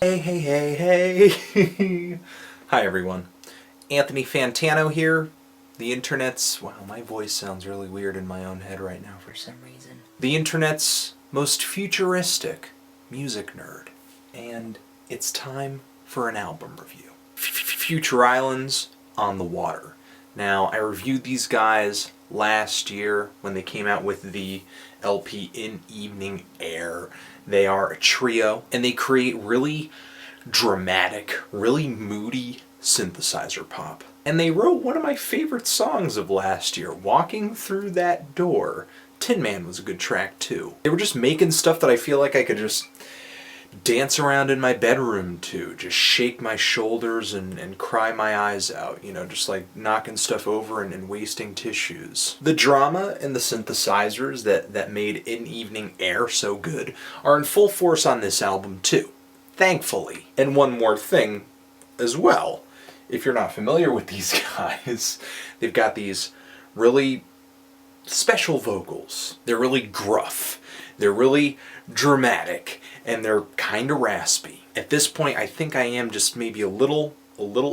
Hey, hey, hey, hey. Hi, everyone. Anthony Fantano here. The internet's... Wow, my voice sounds really weird in my own head right now for some reason. The internet's most futuristic music nerd. And it's time for an album review. Future Islands on the Water. Now, I reviewed these guys last year when they came out with the LP In Evening Air. They are a trio, and they create really dramatic, really moody synthesizer pop. And they wrote one of my favorite songs of last year, Walking Through That Door. Tin Man was a good track too. They were just making stuff that I feel like I could just dance around in my bedroom to, just shake my shoulders and cry my eyes out, you know, just like knocking stuff over and wasting tissues. The drama and the synthesizers that made In Evening Air so good are in full force on this album too, thankfully. And one more thing as well, if you're not familiar with these guys, they've got these really special vocals. They're really gruff. They're really dramatic, and they're kind of raspy. At this point, I think I am just maybe a little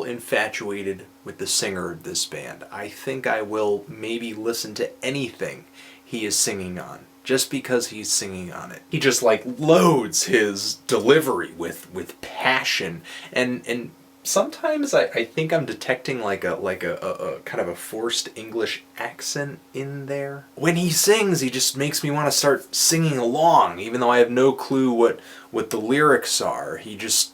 infatuated with the singer of this band. I think I will maybe listen to anything he is singing on, just because he's singing on it. He just like loads his delivery with passion, and sometimes I think I'm detecting like a kind of a forced English accent in there. When he sings, he just makes me want to start singing along, even though I have no clue what the lyrics are. He just,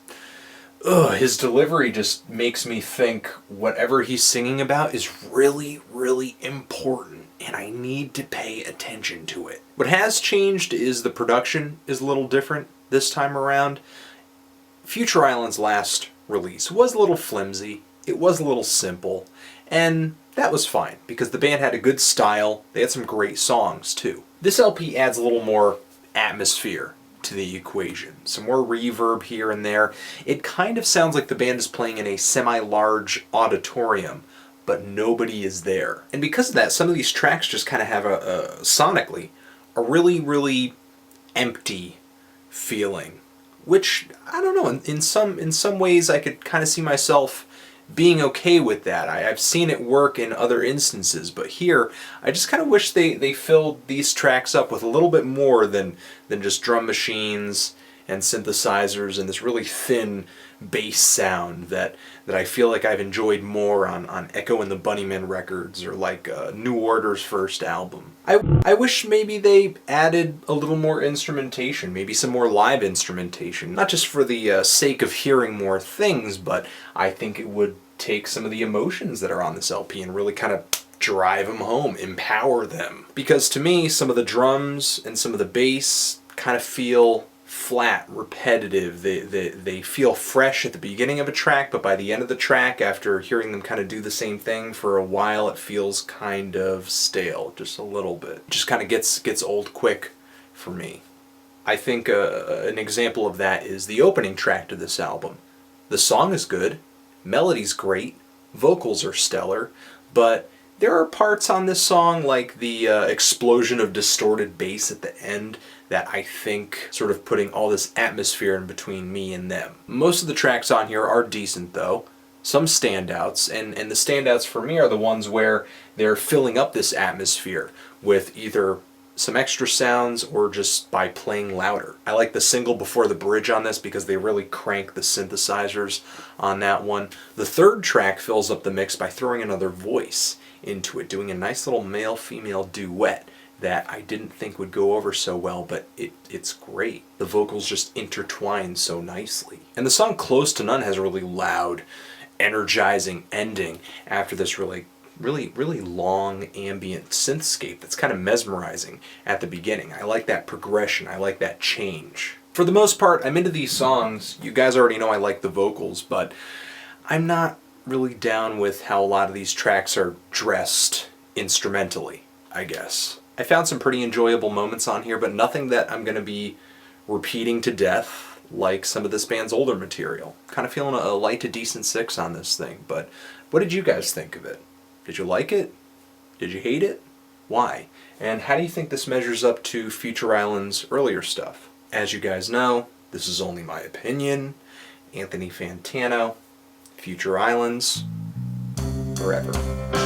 his delivery just makes me think whatever he's singing about is really, really important, and I need to pay attention to it. What has changed is the production is a little different this time around. Future Island's last release was a little flimsy, it was a little simple, and that was fine because the band had a good style. They had some great songs too. This LP adds a little more atmosphere to the equation, some more reverb here and there. It kind of sounds like the band is playing in a semi-large auditorium, but nobody is there. And because of that, some of these tracks just kind of have sonically a really, really empty feeling, which, I don't know, in some ways I could kind of see myself being okay with that. I've seen it work in other instances, but here I just kind of wish they filled these tracks up with a little bit more than just drum machines and synthesizers and this really thin bass sound that I feel like I've enjoyed more on Echo and the Bunnymen records, or like New Order's first album. I wish maybe they added a little more instrumentation, maybe some more live instrumentation, not just for the sake of hearing more things, but I think it would take some of the emotions that are on this LP and really kind of drive them home, empower them. Because to me, some of the drums and some of the bass kind of feel flat, repetitive. They feel fresh at the beginning of a track, but by the end of the track, after hearing them kind of do the same thing for a while, it feels kind of stale, just a little bit. It just kind of gets old quick for me. I think an example of that is the opening track to this album. The song is good, melody's great, vocals are stellar, but there are parts on this song, like the explosion of distorted bass at the end, that I think sort of putting all this atmosphere in between me and them. Most of the tracks on here are decent though. Some standouts, and the standouts for me are the ones where they're filling up this atmosphere with either some extra sounds or just by playing louder. I like the single Before the Bridge on this because they really crank the synthesizers on that one. The third track fills up the mix by throwing another voice into it, doing a nice little male-female duet that I didn't think would go over so well, but it's great. The vocals just intertwine so nicely. And the song Close to None has a really loud, energizing ending after this really long ambient synthscape that's kind of mesmerizing at the beginning. I like that progression, I like that change. For the most part, I'm into these songs. You guys already know I like the vocals, but I'm not really down with how a lot of these tracks are dressed instrumentally, I guess. I found some pretty enjoyable moments on here, but nothing that I'm going to be repeating to death like some of this band's older material. Kind of feeling a light to decent 6 on this thing, but what did you guys think of it? Did you like it? Did you hate it? Why? And how do you think this measures up to Future Island's earlier stuff? As you guys know, this is only my opinion, Anthony Fantano, Future Islands, forever.